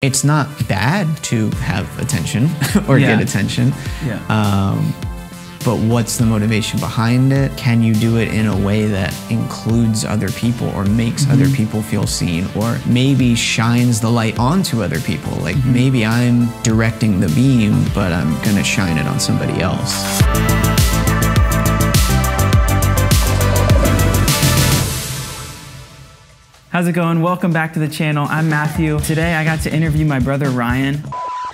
It's not bad to have attention or get attention. But what's the motivation behind it? Can you do it in a way that includes other people or makes other people feel seen, or maybe shines the light onto other people? Like maybe I'm directing the beam, but I'm gonna shine it on somebody else. How's it going? Welcome back to the channel. I'm Matthew. Today I got to interview my brother Ryan.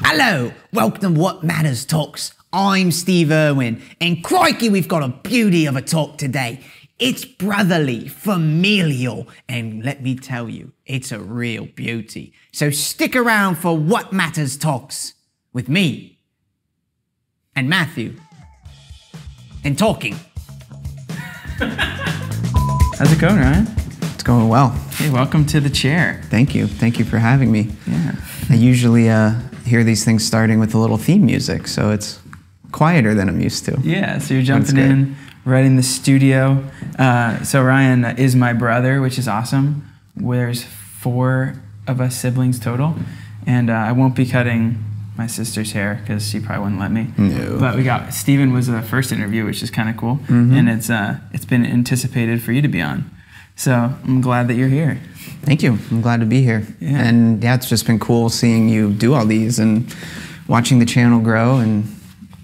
Hello, welcome to What Matters Talks. I'm Steve Irwin, and crikey, we've got a beauty of a talk today. It's brotherly, familial, and let me tell you, it's a real beauty. So stick around for What Matters Talks with me and Matthew and talking. How's it going, Ryan? It's going well. Hey, welcome to the chair. Thank you. Thank you for having me. Yeah. I usually hear these things starting with a little theme music, so it's quieter than I'm used to. Yeah, so you're jumping in right in the studio. So Ryan is my brother, which is awesome. There's 4 of us siblings total, and I won't be cutting my sister's hair because she probably wouldn't let me. No. But we got Steven was the first interview, which is kind of cool, and it's been anticipated for you to be on. So I'm glad that you're here. Thank you. I'm glad to be here. Yeah. And yeah, it's just been cool seeing you do all these and watching the channel grow, and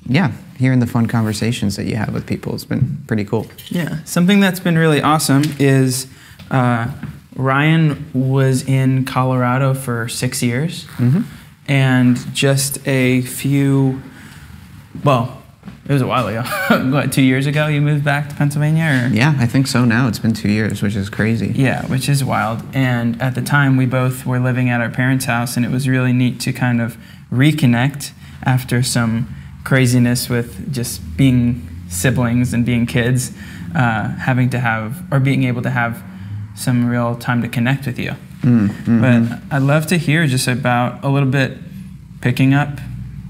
yeah, hearing the fun conversations that you have with people. It's been pretty cool. Yeah. Something that's been really awesome is Ryan was in Colorado for 6 years, and just a few, well, it was a while ago. What, 2 years ago you moved back to Pennsylvania? Or? Yeah, I think so now. It's been 2 years, which is crazy. Yeah, which is wild. And at the time, we both were living at our parents' house, and it was really neat to kind of reconnect after some craziness with just being siblings and being kids, having to have, or being able to have some real time to connect with you. But I'd love to hear just about a little bit picking up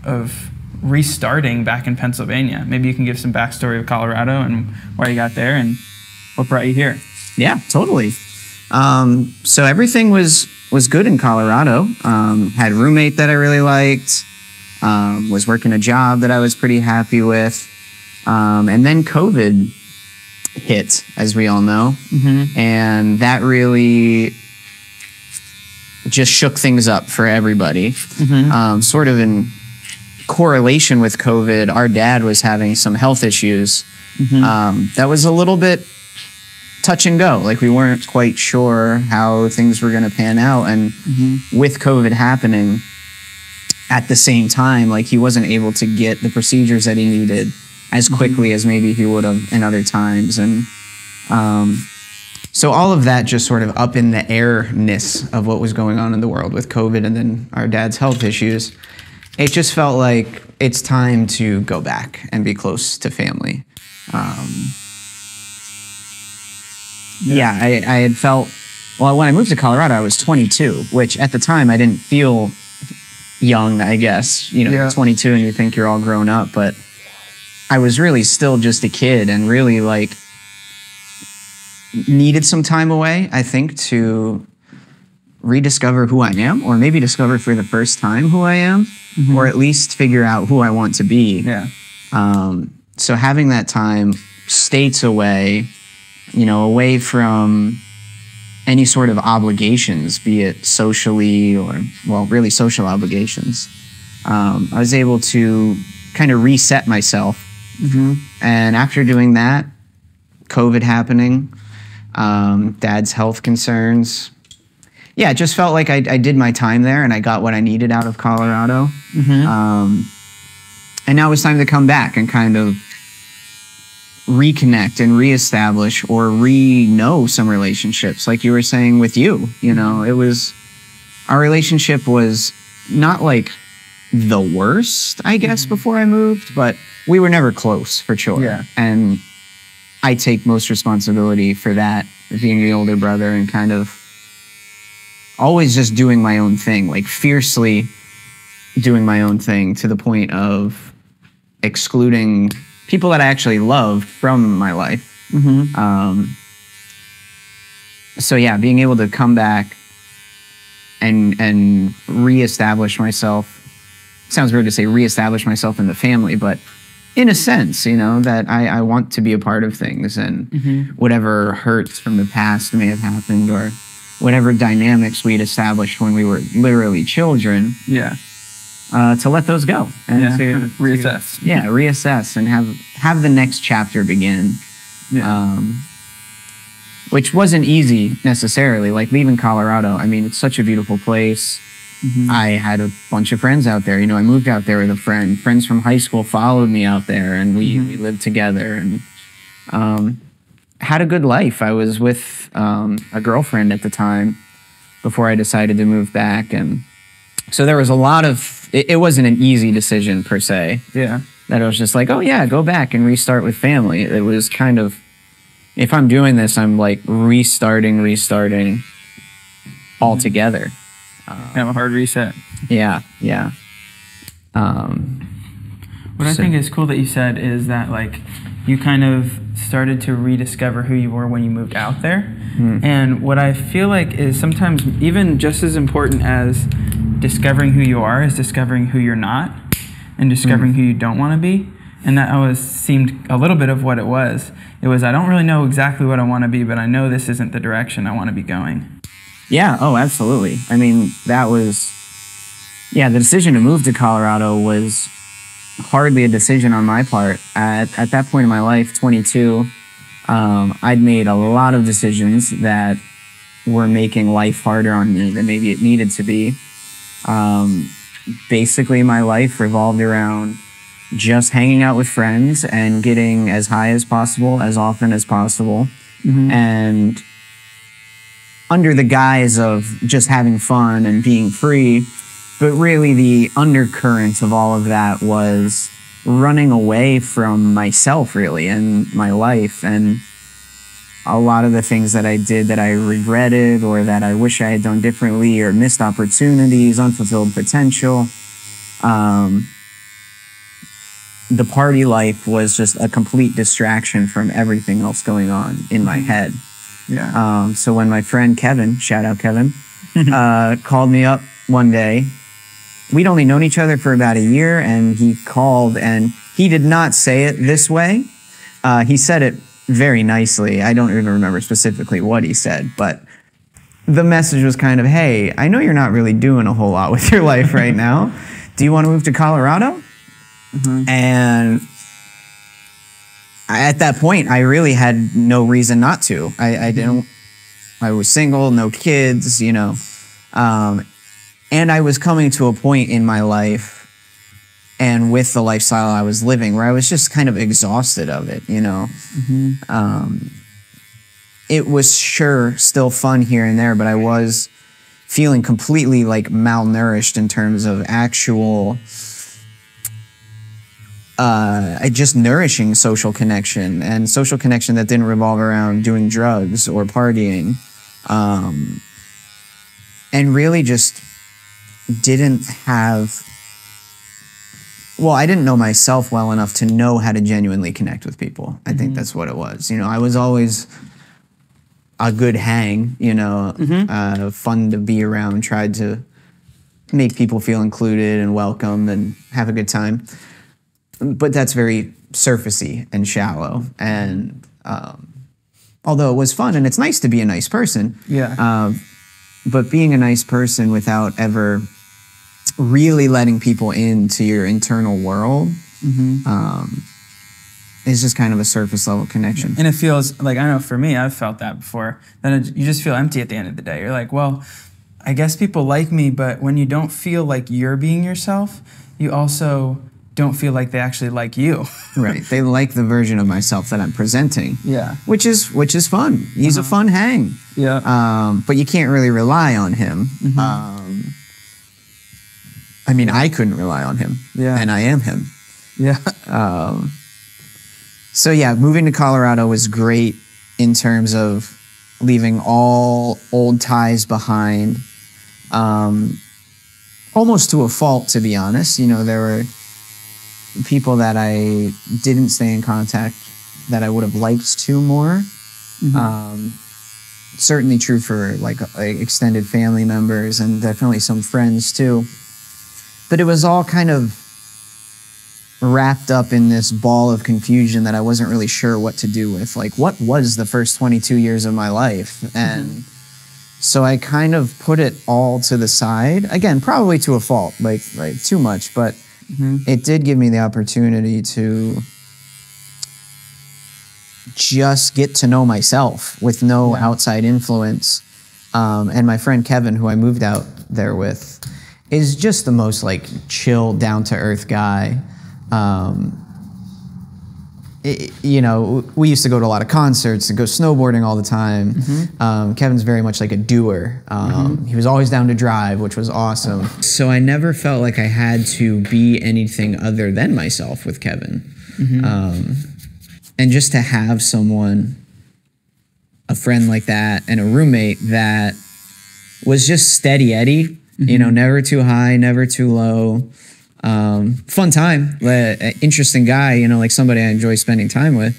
of restarting back in Pennsylvania. Maybe you can give some backstory of Colorado and why you got there and what brought you here. Yeah, totally. So everything was good in Colorado. Had a roommate that I really liked. Was working a job that I was pretty happy with. And then COVID hit, as we all know. And that really just shook things up for everybody. Sort of in correlation with COVID, our dad was having some health issues. That was a little bit touch and go. Like, we weren't quite sure how things were going to pan out. And with COVID happening at the same time, like, he wasn't able to get the procedures that he needed as quickly as maybe he would have in other times. And so all of that just sort of up in the airness of what was going on in the world with COVID and then our dad's health issues, it just felt like it's time to go back and be close to family. I had felt, well, when I moved to Colorado, I was 22, which at the time I didn't feel young, I guess. You know, you're 22 and you think you're all grown up, but I was really still just a kid and really, like, needed some time away, I think, to rediscover who I am, or maybe discover for the first time who I am, or at least figure out who I want to be. So having that time, states away, you know, away from any sort of obligations, be it socially or, well, really social obligations, I was able to kind of reset myself. And after doing that, COVID happening, dad's health concerns, yeah, it just felt like I did my time there and I got what I needed out of Colorado. And now it was time to come back and kind of reconnect and reestablish or re-know some relationships. Like you were saying with you, you know, it was, our relationship was not like the worst, I guess, before I moved, but we were never close, for sure. And I take most responsibility for that, being the older brother and kind of always just doing my own thing, like fiercely doing my own thing to the point of excluding people that I actually loved from my life. So yeah, being able to come back and reestablish myself. Sounds weird to say reestablish myself in the family, but in a sense, you know, that I want to be a part of things, and whatever hurts from the past may have happened, or whatever dynamics we'd established when we were literally children. Yeah. To let those go and to reassess. Reassess and have the next chapter begin. Yeah. Which wasn't easy necessarily. Like leaving Colorado, I mean, it's such a beautiful place. I had a bunch of friends out there. You know, I moved out there with a friend. Friends from high school followed me out there, and we lived together and had a good life. I was with a girlfriend at the time before I decided to move back, and so there was a lot of. It wasn't an easy decision per se. Yeah. That I was just like, oh yeah, go back and restart with family. It was kind of, if I'm doing this, I'm like restarting altogether. Kind of a hard reset. Yeah. What I think is cool that you said is that like you kind of started to rediscover who you were when you moved out there. And what I feel like is sometimes even just as important as discovering who you are is discovering who you're not, and discovering who you don't want to be. And that always seemed a little bit of what it was. It was, I don't really know exactly what I want to be, but I know this isn't the direction I want to be going. Yeah, oh, absolutely. I mean, that was, the decision to move to Colorado was hardly a decision on my part. At that point in my life, 22, I'd made a lot of decisions that were making life harder on me than maybe it needed to be. Basically, my life revolved around just hanging out with friends and getting as high as possible, as often as possible. And under the guise of just having fun and being free, but really the undercurrent of all of that was running away from myself, really, and my life, and a lot of the things that I did that I regretted or that I wish I had done differently, or missed opportunities, unfulfilled potential. The party life was just a complete distraction from everything else going on in my head. Yeah. So when my friend Kevin, shout out Kevin, called me up one day, we'd only known each other for about a year, and he called, and he did not say it this way. He said it very nicely. I don't even remember specifically what he said, but the message was kind of, hey, I know you're not really doing a whole lot with your life right now. Do you want to move to Colorado? And at that point, I really had no reason not to. I was single, no kids, you know. And I was coming to a point in my life and with the lifestyle I was living where I was just kind of exhausted of it, you know. It was sure still fun here and there, but I was feeling completely like malnourished in terms of actual just nourishing social connection, and social connection that didn't revolve around doing drugs or partying, and really just didn't have, well, I didn't know myself well enough to know how to genuinely connect with people. I think that's what it was. You know, I was always a good hang, you know, fun to be around, tried to make people feel included and welcome and have a good time. But that's very surfacey and shallow. And although it was fun and it's nice to be a nice person, but being a nice person without ever really letting people into your internal world is just kind of a surface level connection. And it feels like, I know for me, I've felt that before, that you just feel empty at the end of the day. You're like, well, I guess people like me, but when you don't feel like you're being yourself, you also don't feel like they actually like you. Right. They like the version of myself that I'm presenting. Yeah. Which is fun. He's a fun hang. Yeah. But you can't really rely on him. I mean, I couldn't rely on him. Yeah. And I am him. Yeah. So yeah, moving to Colorado was great in terms of leaving all old ties behind. Almost to a fault, to be honest. You know, there were people that I didn't stay in contact that I would have liked to more. certainly true for like extended family members and definitely some friends too. But it was all kind of wrapped up in this ball of confusion that I wasn't really sure what to do with. Like, what was the first 22 years of my life? And so I kind of put it all to the side. Again, probably to a fault, like too much, but it did give me the opportunity to just get to know myself with no outside influence. And my friend Kevin, who I moved out there with, is just the most like chill, down-to-earth guy. You know, we used to go to a lot of concerts and go snowboarding all the time. Kevin's very much like a doer. He was always down to drive, which was awesome. So I never felt like I had to be anything other than myself with Kevin. And just to have someone, a friend like that, and a roommate that was just steady Eddie, you know, never too high, never too low. Fun time, interesting guy, you know, like somebody I enjoy spending time with.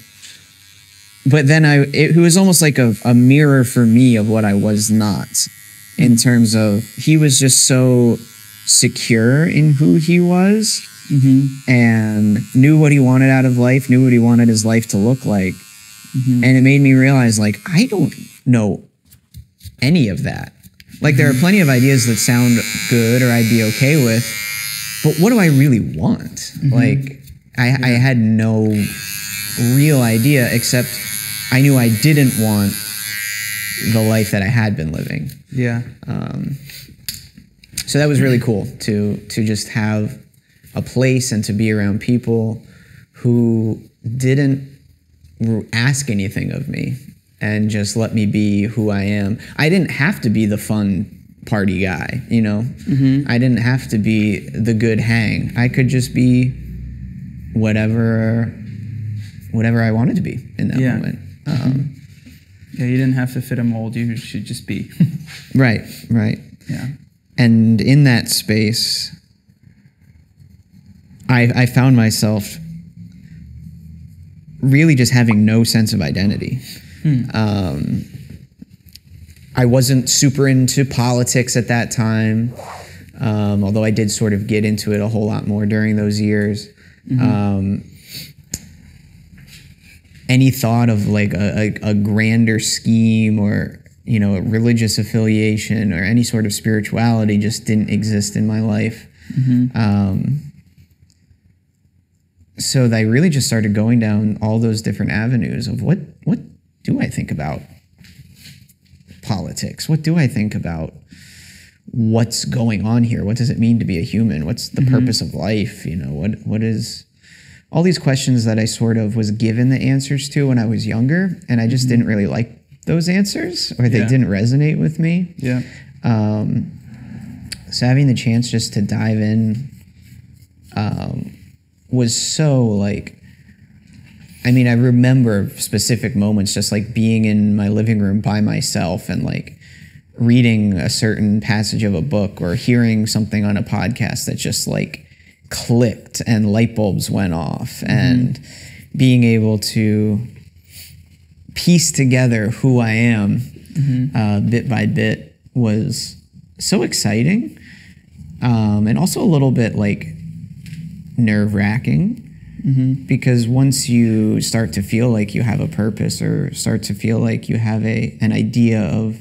But then it was almost like a mirror for me of what I was not, in terms of he was just so secure in who he was and knew what he wanted out of life, knew what he wanted his life to look like. And it made me realize, like, I don't know any of that. Like, there are plenty of ideas that sound good or I'd be okay with, but what do I really want? Like, I had no real idea, except I knew I didn't want the life that I had been living. So that was really cool to just have a place and to be around people who didn't ask anything of me and just let me be who I am. I didn't have to be the fun party guy, you know? I didn't have to be the good hang. I could just be whatever I wanted to be in that moment. Yeah, you didn't have to fit a mold. You should just be. Right. Yeah. And in that space, I found myself really just having no sense of identity. I wasn't super into politics at that time, although I did sort of get into it a whole lot more during those years. Any thought of like a grander scheme or, you know, a religious affiliation or any sort of spirituality just didn't exist in my life. So I really just started going down all those different avenues of what do I think about politics? What do I think about what's going on here? What does it mean to be a human? What's the purpose of life? You know, what is all these questions that I sort of was given the answers to when I was younger, and I just didn't really like those answers, or they didn't resonate with me. So having the chance just to dive in was so like, I mean, I remember specific moments just like being in my living room by myself and like reading a certain passage of a book or hearing something on a podcast that just like clicked and light bulbs went off, and being able to piece together who I am bit by bit was so exciting, and also a little bit like nerve-wracking. Because once you start to feel like you have a purpose or start to feel like you have an idea of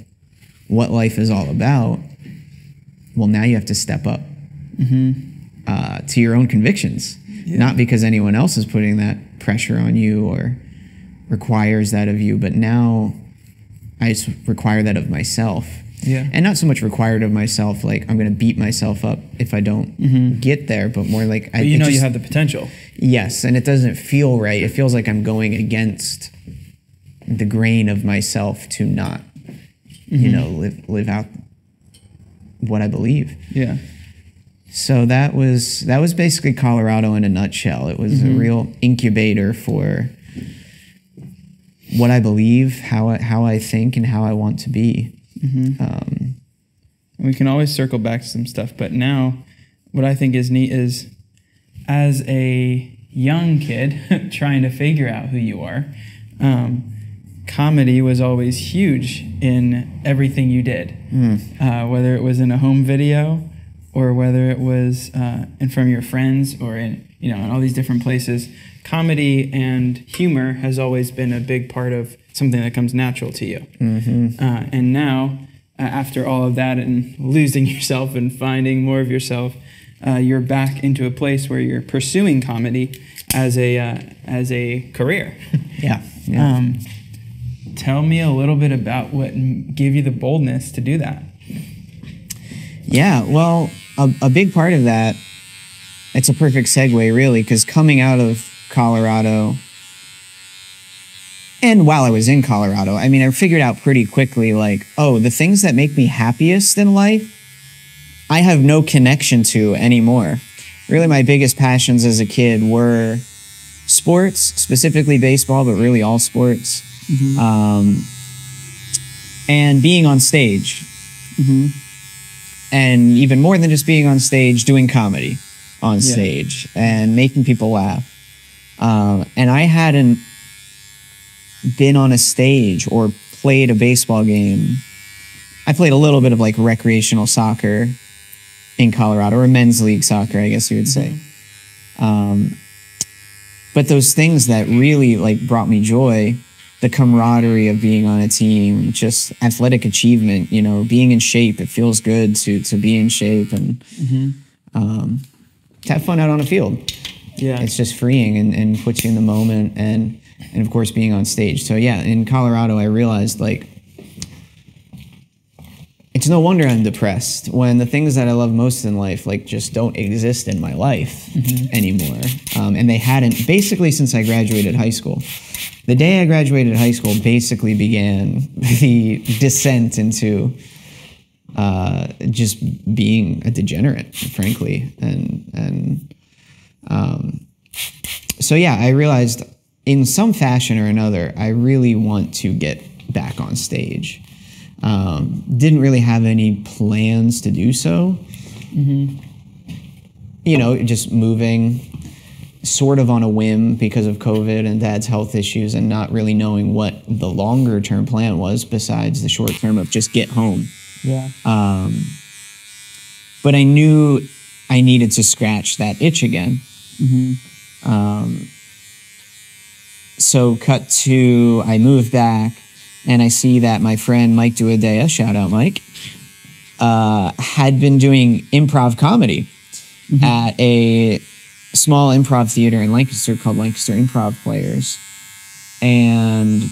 what life is all about, well, now you have to step up to your own convictions. Not because anyone else is putting that pressure on you or requires that of you, but now I just require that of myself. And not so much required of myself, like I'm going to beat myself up if I don't get there, but more like... But you know you have the potential. Yes, and it doesn't feel right. It feels like I'm going against the grain of myself to not, you know, live out what I believe. So that was basically Colorado in a nutshell. It was a real incubator for what I believe, how I think, and how I want to be. We can always circle back to some stuff, but now what I think is neat is, as a young kid trying to figure out who you are, comedy was always huge in everything you did, whether it was in a home video or whether it was in front of your friends or in all these different places. Comedy and humor has always been a big part of something that comes natural to you. And now, after all of that and losing yourself and finding more of yourself, you're back into a place where you're pursuing comedy as a career. Yeah. Tell me a little bit about what gave you the boldness to do that. Yeah, well, a big part of that, it's a perfect segue, really, because coming out of Colorado, and while I was in Colorado, I mean, I figured out pretty quickly, like, oh, the things that make me happiest in life, I have no connection to anymore. Really, my biggest passions as a kid were sports, specifically baseball, but really all sports, and being on stage. And even more than just being on stage, doing comedy on stage and making people laugh. And I hadn't been on a stage or played a baseball game. I played a little bit of like recreational soccer in Colorado, or men's league soccer, I guess you would say. But those things that really like brought me joy, the camaraderie of being on a team, just athletic achievement, being in shape. It feels good to be in shape and to have fun out on a field. Yeah, it's just freeing and puts you in the moment, and of course being on stage. So yeah, in Colorado, I realized like it's no wonder I'm depressed when the things that I love most in life like just don't exist in my life anymore, and they hadn't basically since I graduated high school. The day I graduated high school basically began the descent into just being a degenerate, frankly. So yeah, I realized in some fashion or another, I really want to get back on stage. Didn't really have any plans to do so. Just moving sort of on a whim because of COVID and Dad's health issues, and not really knowing what the longer term plan was besides the short term of just get home. Yeah. But I knew I needed to scratch that itch again. So cut to, I moved back and I see that my friend Mike Duadea, shout out Mike, had been doing improv comedy at a small improv theater in Lancaster called Lancaster Improv Players. And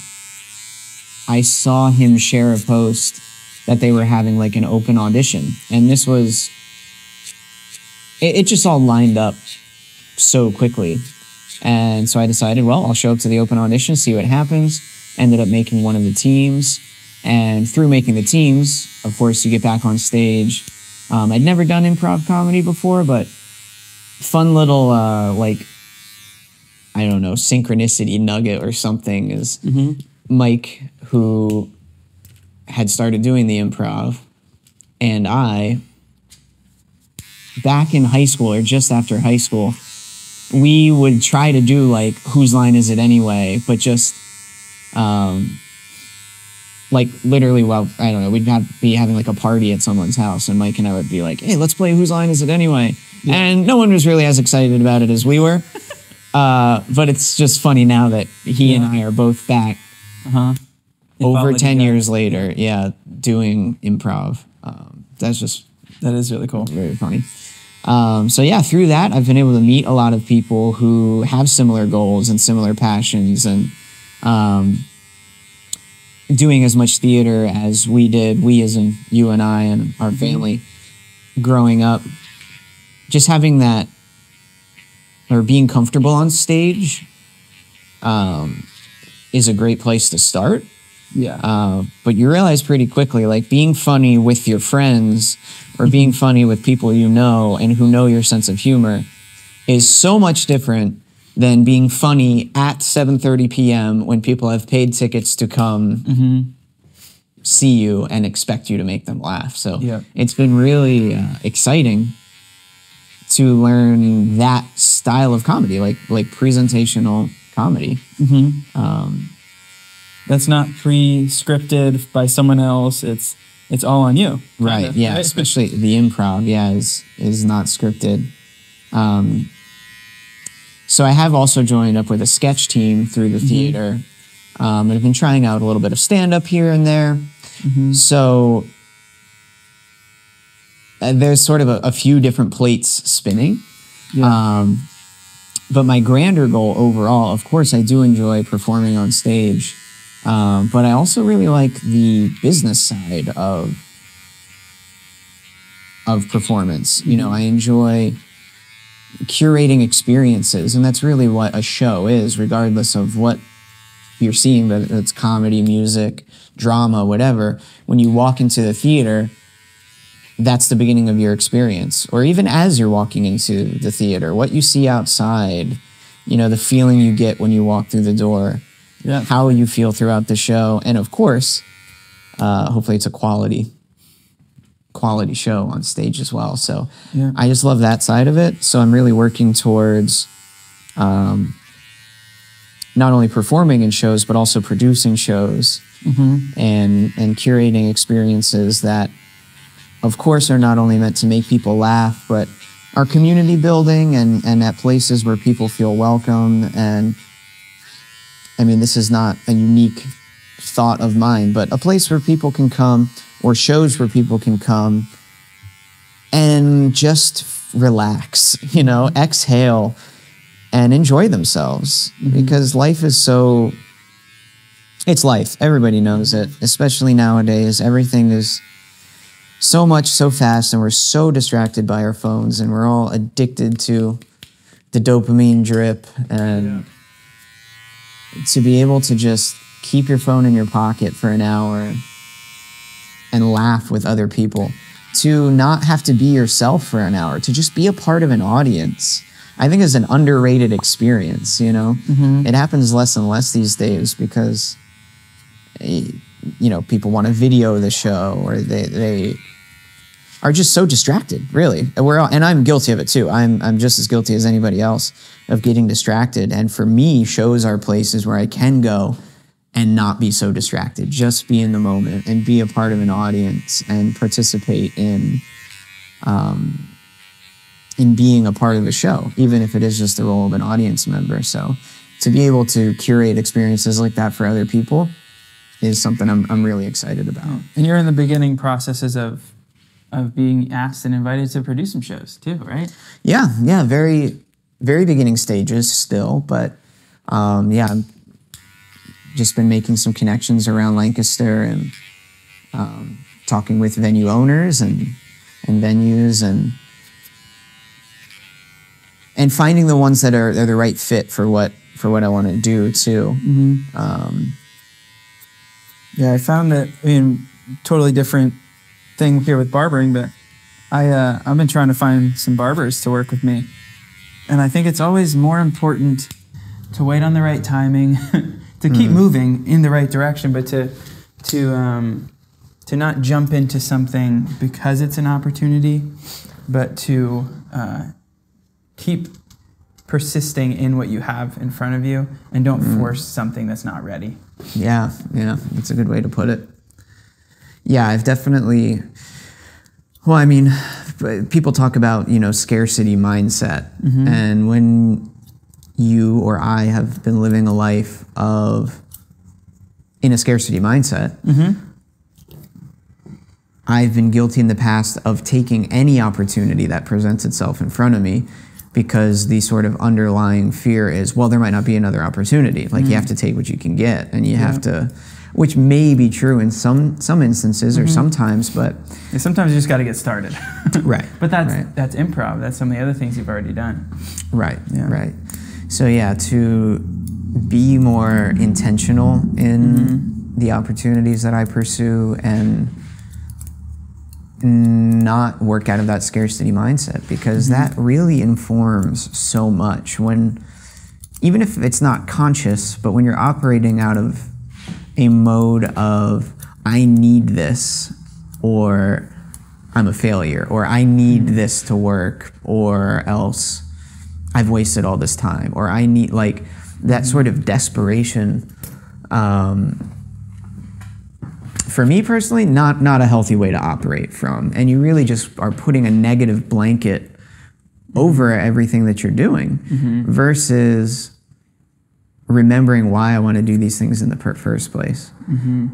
I saw him share a post that they were having like an open audition. And this was, it just all lined up so quickly. And so I decided, well, I'll show up to the open audition, see what happens. Ended up making one of the teams. And through making the teams, of course, you get back on stage. I'd never done improv comedy before, but fun little, synchronicity nugget or something is Mike, who had started doing the improv, and I, back in high school or just after high school, we would try to do like, whose line is it anyway? But just, literally, we'd be having like a party at someone's house, and Mike and I would be like, hey, let's play whose line is it anyway? Yeah. And no one was really as excited about it as we were. But it's just funny now that he and I are both back over 10 years later, doing improv. That is really cool. Very funny. So yeah, through that, I've been able to meet a lot of people who have similar goals and similar passions, and doing as much theater as we did, we as in you and I and our family growing up, just having that, or being comfortable on stage, is a great place to start. Yeah. But you realize pretty quickly, like being funny with your friends or being funny with people you know and who know your sense of humor is so much different than being funny at 7:30 p.m. when people have paid tickets to come see you and expect you to make them laugh. So it's been really exciting to learn that style of comedy, like presentational comedy. that's not pre-scripted by someone else. It's all on you. Right. Yeah. Right? Especially the improv. Yeah, is not scripted. So I have also joined up with a sketch team through the theater, and I've been trying out a little bit of stand-up here and there. So there's sort of a few different plates spinning. Yeah. But my grander goal overall, of course, I do enjoy performing on stage, but I also really like the business side of performance. You know, I enjoy curating experiences, and that's really what a show is, regardless of what you're seeing, whether it's comedy, music, drama, whatever. When you walk into the theater, that's the beginning of your experience. Or even as you're walking into the theater, what you see outside, you know, the feeling you get when you walk through the door, how you feel throughout the show, and of course, hopefully it's a quality show on stage as well. So I just love that side of it. So I'm really working towards not only performing in shows, but also producing shows and curating experiences that, of course, are not only meant to make people laugh, but are community building and at places where people feel welcome. And I mean, this is not a unique thought of mine, but a place where people can come, or shows where people can come and just relax, you know, exhale and enjoy themselves. Because life is it's life. Everybody knows it, especially nowadays. Everything is so much, so fast, and we're so distracted by our phones, and we're all addicted to the dopamine drip. And to be able to just keep your phone in your pocket for an hour and laugh with other people, to not have to be yourself for an hour, to just be a part of an audience, I think is an underrated experience, you know? It happens less and less these days because, you know, people want to video the show, or they are just so distracted, really. And I'm guilty of it too. I'm just as guilty as anybody else of getting distracted. And for me, shows are places where I can go and not be so distracted, just be in the moment and be a part of an audience and participate in being a part of a show, even if it is just the role of an audience member. So to be able to curate experiences like that for other people is something I'm really excited about. And you're in the beginning processes of being asked and invited to produce some shows too, right? Yeah, very, very beginning stages still, but I've just been making some connections around Lancaster and talking with venue owners and venues and finding the ones that are the right fit for what I want to do too. I found that, I mean, totally different thing here with barbering, but I've been trying to find some barbers to work with me, and I think it's always more important to wait on the right timing, to keep moving in the right direction, but to not jump into something because it's an opportunity, but to keep persisting in what you have in front of you, and don't force something that's not ready. Yeah, that's a good way to put it. Yeah, I've definitely, well, I mean, people talk about, you know, scarcity mindset. And when you or I have been living a life in a scarcity mindset, I've been guilty in the past of taking any opportunity that presents itself in front of me, because the sort of underlying fear is, well, there might not be another opportunity. Like, you have to take what you can get, and you have to, which may be true in some instances or sometimes, but sometimes you just got to get started. Right. But that's improv. That's some of the other things you've already done. Right. Right. So to be more intentional in the opportunities that I pursue and not work out of that scarcity mindset, because that really informs so much. When, even if it's not conscious, but when you're operating out of a mode of, I need this, or I'm a failure, or I need this to work, or else I've wasted all this time, or I need, like, that sort of desperation for me personally, not a healthy way to operate from. And you really just are putting a negative blanket over everything that you're doing versus remembering why I want to do these things in the first place.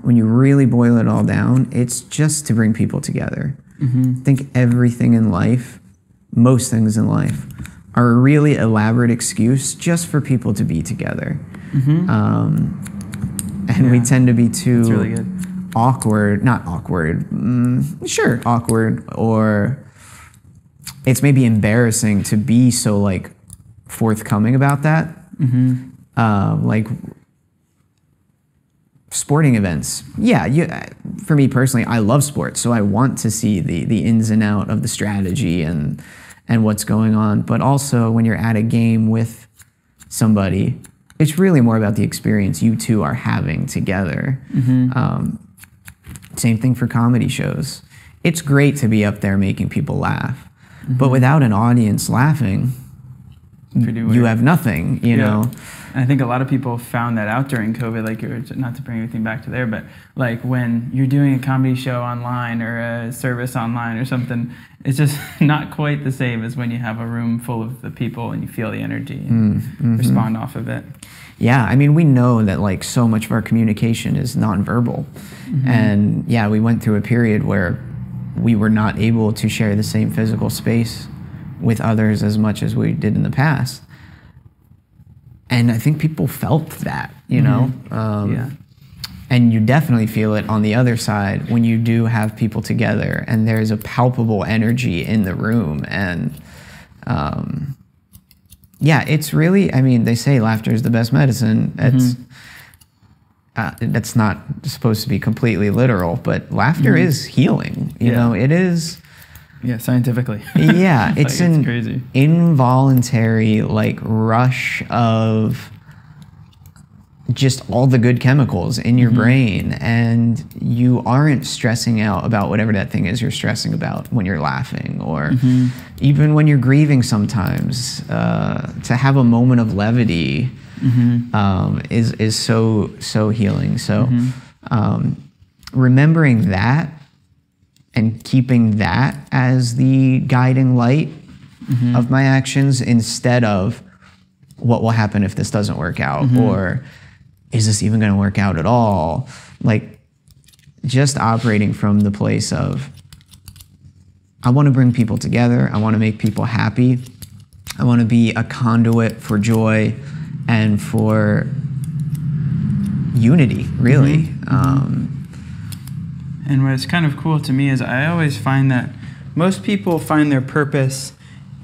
When you really boil it all down, it's just to bring people together. I think everything in life, most things in life, are a really elaborate excuse just for people to be together. And we tend to be too really good. awkward, awkward, or it's maybe embarrassing to be so like forthcoming about that. Like sporting events. For me personally, I love sports, so I want to see the ins and out of the strategy and what's going on. But also when you're at a game with somebody, it's really more about the experience you two are having together. Same thing for comedy shows. It's great to be up there making people laugh, but without an audience laughing, you have nothing, you know? And I think a lot of people found that out during COVID, like, not to bring everything back to there, but like when you're doing a comedy show online or a service online or something, it's just not quite the same as when you have a room full of the people and you feel the energy and respond off of it. Yeah, I mean, we know that like so much of our communication is nonverbal. And yeah, we went through a period where we were not able to share the same physical space with others as much as we did in the past. And I think people felt that, you know? And you definitely feel it on the other side when you do have people together and there's a palpable energy in the room. And yeah, it's really, I mean, they say laughter is the best medicine. That's not supposed to be completely literal, but laughter is healing. You know, it is. Yeah, scientifically. Yeah, it's like, an crazy. Involuntary like rush of just all the good chemicals in your brain, and you aren't stressing out about whatever that thing is you're stressing about when you're laughing, or even when you're grieving sometimes. To have a moment of levity is so healing. So remembering that and keeping that as the guiding light of my actions instead of what will happen if this doesn't work out, or is this even going to work out at all? Like, just operating from the place of, I want to bring people together, I want to make people happy, I want to be a conduit for joy and for unity, really. And what's kind of cool to me is I always find that most people find their purpose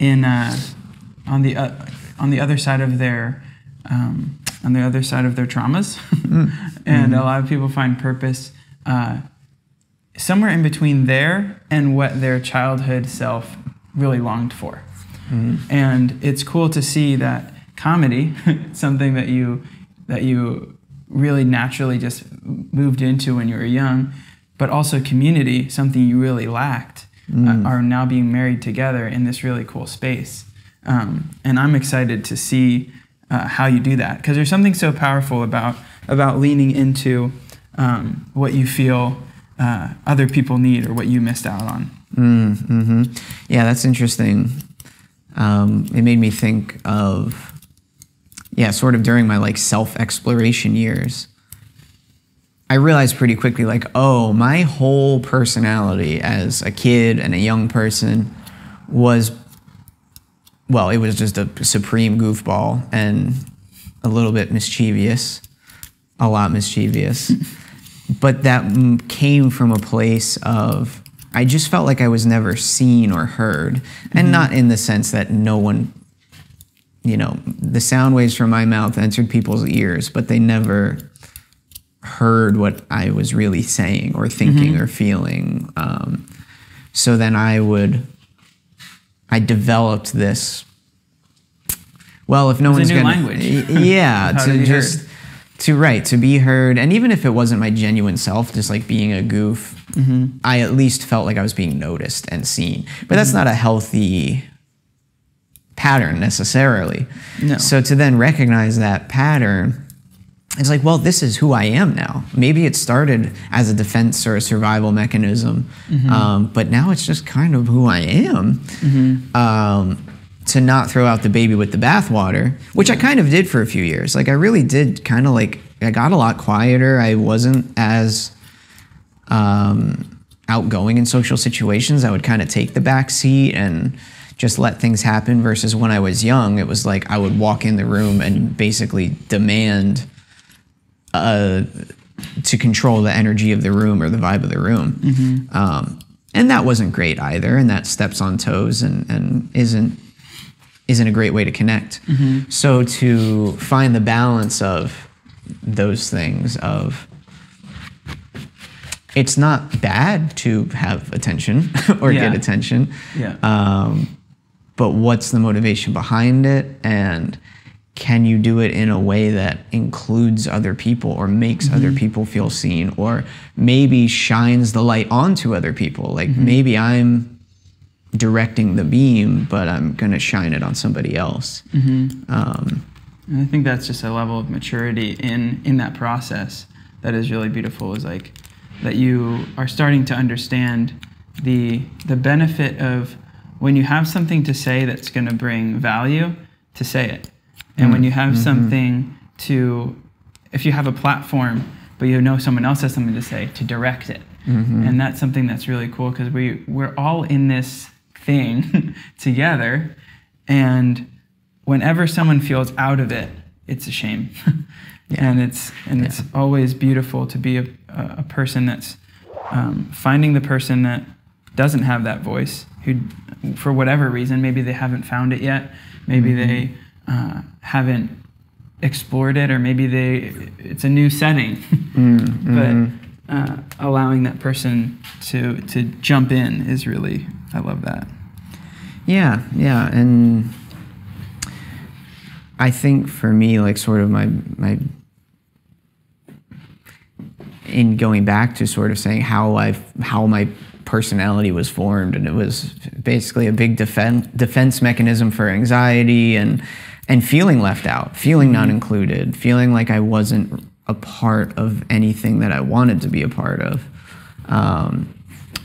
in on the other side of their traumas, and a lot of people find purpose somewhere in between there and what their childhood self really longed for. And it's cool to see that comedy, something that you really naturally just moved into when you were young, but also community, something you really lacked, are now being married together in this really cool space. And I'm excited to see how you do that, because there's something so powerful about leaning into what you feel other people need or what you missed out on. Yeah, that's interesting. It made me think of, sort of during my like self-exploration years, I realized pretty quickly, like, oh, my whole personality as a kid and a young person was, well, it was just a supreme goofball and a little bit mischievous, a lot mischievous. But that came from a place of, I just felt like I was never seen or heard. And not in the sense that no one, you know, the sound waves from my mouth entered people's ears, but they never heard what I was really saying or thinking or feeling. So then I developed this, well, if no one's a new gonna, language. to be heard. And even if it wasn't my genuine self, just like being a goof, I at least felt like I was being noticed and seen. But that's not a healthy pattern necessarily. No. So to then recognize that pattern it's like, well, this is who I am now. Maybe it started as a defense or a survival mechanism, but now it's just kind of who I am. To not throw out the baby with the bathwater, which I kind of did for a few years. Like I really did kind of like, I got a lot quieter. I wasn't as outgoing in social situations. I would kind of take the back seat and just let things happen, versus when I was young, it was like I would walk in the room and basically demand to control the energy of the room or the vibe of the room. And that wasn't great either, and that steps on toes and isn't a great way to connect. So to find the balance of those things, of it's not bad to have attention or get attention, but what's the motivation behind it, and can you do it in a way that includes other people or makes other people feel seen, or maybe shines the light onto other people? Like maybe I'm directing the beam, but I'm gonna shine it on somebody else. And I think that's just a level of maturity in that process that is really beautiful, is like that you are starting to understand the benefit of when you have something to say that's gonna bring value, to say it. And when you have something if you have a platform, but you know someone else has something to say, to direct it. And that's something that's really cool, because we're all in this thing together, and whenever someone feels out of it, it's a shame. And it's always beautiful to be a person that's finding the person that doesn't have that voice, who for whatever reason, maybe they haven't found it yet, maybe they haven't explored it, or maybe it's a new setting. But allowing that person to jump in is really, I love that. Yeah, and I think for me, like sort of my in going back to sort of saying how my personality was formed, and it was basically a big defense mechanism for anxiety and feeling left out, feeling not included, feeling like I wasn't a part of anything that I wanted to be a part of.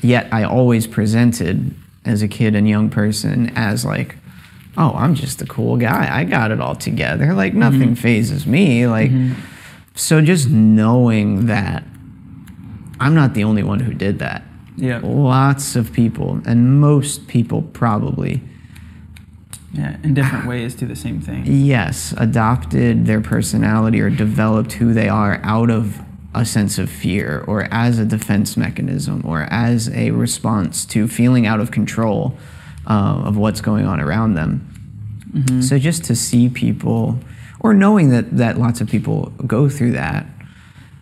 Yet I always presented as a kid and young person as like, oh, I'm just a cool guy. I got it all together. Like nothing phases me. Like, so just knowing that I'm not the only one who did that. Yeah. Lots of people, and most people probably, in different ways do the same thing. Yes, adopted their personality or developed who they are out of a sense of fear, or as a defense mechanism, or as a response to feeling out of control of what's going on around them. So just to see people, or knowing that lots of people go through that,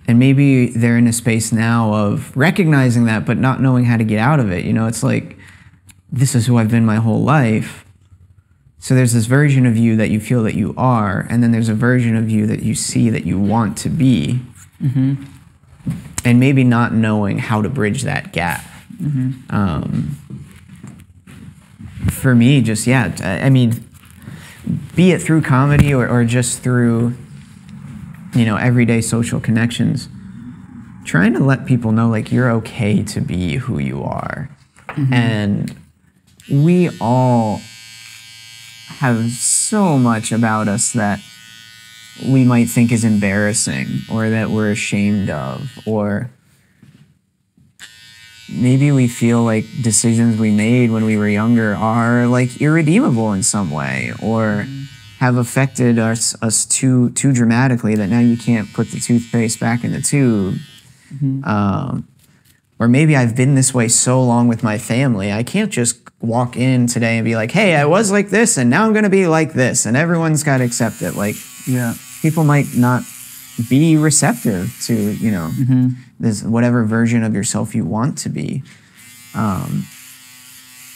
and maybe they're in a space now of recognizing that, but not knowing how to get out of it. You know, it's like, this is who I've been my whole life. So there's this version of you that you feel that you are, and then there's a version of you that you see that you want to be. And maybe not knowing how to bridge that gap. For me, just, I mean, be it through comedy or just through, everyday social connections, trying to let people know, like, you're okay to be who you are. And we all have so much about us that we might think is embarrassing, or that we're ashamed of, or maybe we feel like decisions we made when we were younger are like irredeemable in some way, or have affected us too dramatically that now you can't put the toothpaste back in the tube. Or maybe I've been this way so long with my family, I can't just walk in today and be like, hey, I was like this and now I'm gonna be like this, and everyone's gotta accept it. Like, people might not be receptive to, this whatever version of yourself you want to be.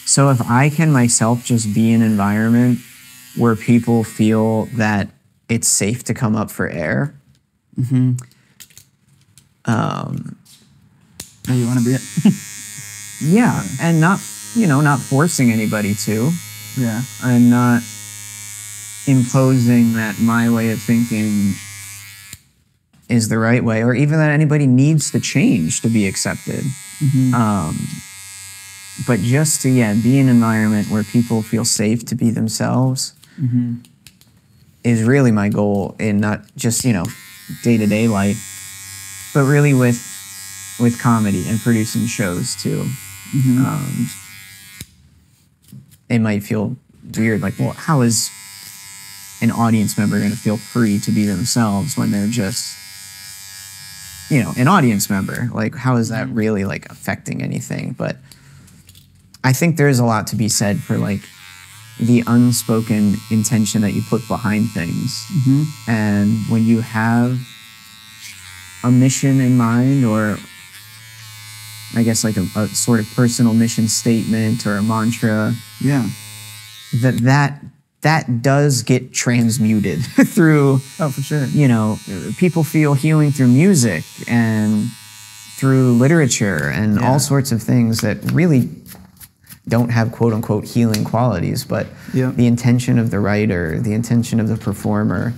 So if I can myself just be in an environment where people feel that it's safe to come up for air, you want to be it? yeah, and not forcing anybody to. Yeah. And not imposing that my way of thinking is the right way, or even that anybody needs to change to be accepted. But just to, be in an environment where people feel safe to be themselves is really my goal in not just, day-to-day life, but really with comedy and producing shows too. It might feel weird, like, well, how is an audience member going to feel free to be themselves when they're just, an audience member? Like, how is that really like affecting anything? But I think there's a lot to be said for like the unspoken intention that you put behind things. And when you have a mission in mind, or I guess like a sort of personal mission statement or a mantra, that does get transmuted through, Oh, for sure. People feel healing through music and through literature and all sorts of things that really don't have quote unquote healing qualities, but the intention of the writer, the intention of the performer,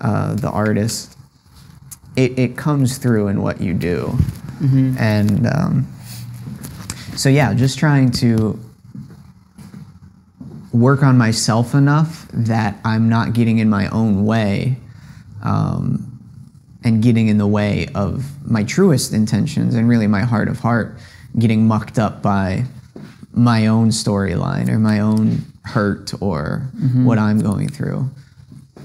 the artist, it comes through in what you do. And just trying to work on myself enough that I'm not getting in my own way and getting in the way of my truest intentions and really my heart of heart, getting mucked up by my own storyline or my own hurt or what I'm going through.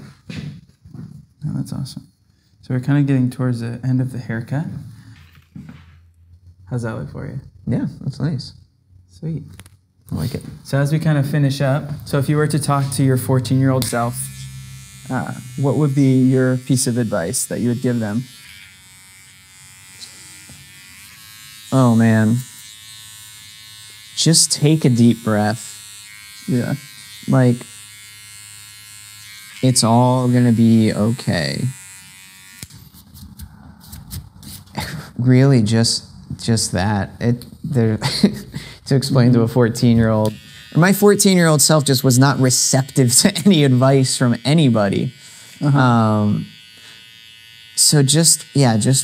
Oh, that's awesome. So we're kind of getting towards the end of the haircut. How's that look for you? Yeah, that's nice. Sweet. I like it. So as we kind of finish up, so if you were to talk to your 14-year-old self, what would be your piece of advice that you would give them? Oh, man. Just take a deep breath. Yeah. Like, it's all gonna be okay. Really, just that. To explain to a 14-year-old, my 14-year-old self just was not receptive to any advice from anybody. So just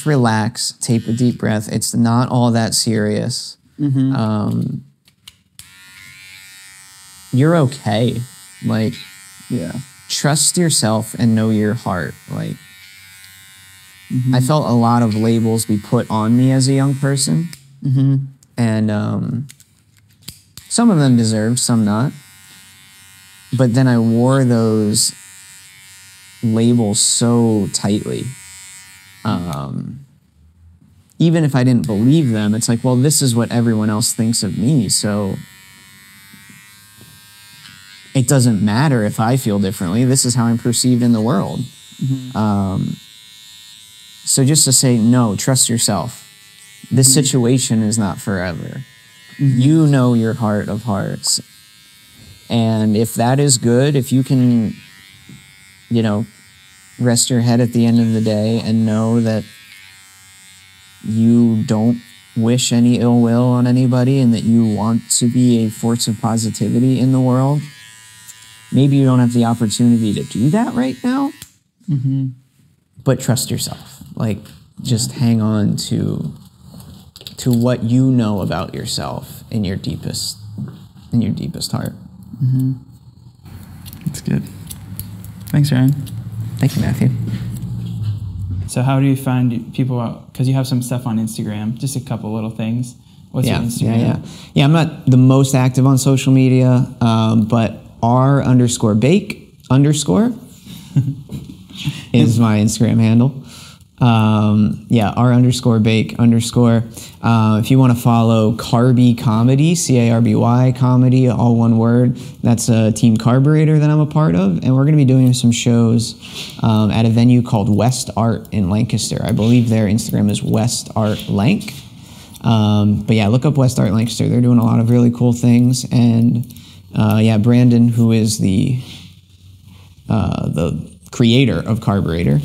relax, take a deep breath. It's not all that serious. You're okay. Like, trust yourself and know your heart. Like, I felt a lot of labels be put on me as a young person. And some of them deserved, some not. But then I wore those labels so tightly. Even if I didn't believe them, it's like, well, this is what everyone else thinks of me, so it doesn't matter if I feel differently. This is how I'm perceived in the world. So just to say, no, trust yourself. This situation is not forever. You know your heart of hearts. And if that is good, if you can, rest your head at the end of the day and know that you don't wish any ill will on anybody and that you want to be a force of positivity in the world, maybe you don't have the opportunity to do that right now, but trust yourself. Like, just hang on to what you know about yourself in your deepest heart. That's good. Thanks, Ryan. Thank you, Matthew. So how do you find people out? Because you have some stuff on Instagram, just a couple little things. What's your Instagram? Yeah, I'm not the most active on social media, but r_bake_ is my Instagram handle. r_bake_. If you want to follow Carby Comedy, CARBY Comedy, all one word, that's a Team Carburetor that I'm a part of, and we're going to be doing some shows at a venue called West Art in Lancaster. I believe their Instagram is West Art Lank. But yeah, look up West Art Lancaster. They're doing a lot of really cool things, and Brandon, who is the creator of Carburetor,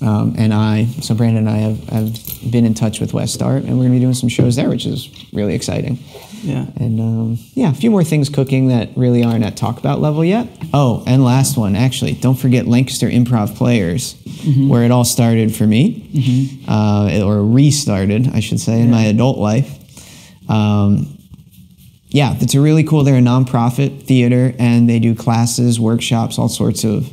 So Brandon and I have been in touch with West Art, and we're going to be doing some shows there, which is really exciting. Yeah. And a few more things cooking that really aren't at talk about level yet. Oh, and last one, actually, don't forget Lancaster Improv Players, where it all started for me, or restarted, I should say, in my adult life. It's a really cool, they're a nonprofit theater, and they do classes, workshops, all sorts of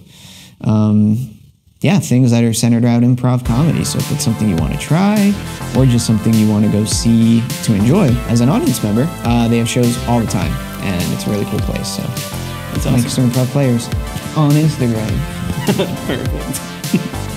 things that are centered around improv comedy. So if it's something you want to try, or just something you want to go see to enjoy as an audience member, they have shows all the time, and it's a really cool place. So That's awesome. Lancaster Improv Players on Instagram. Perfect.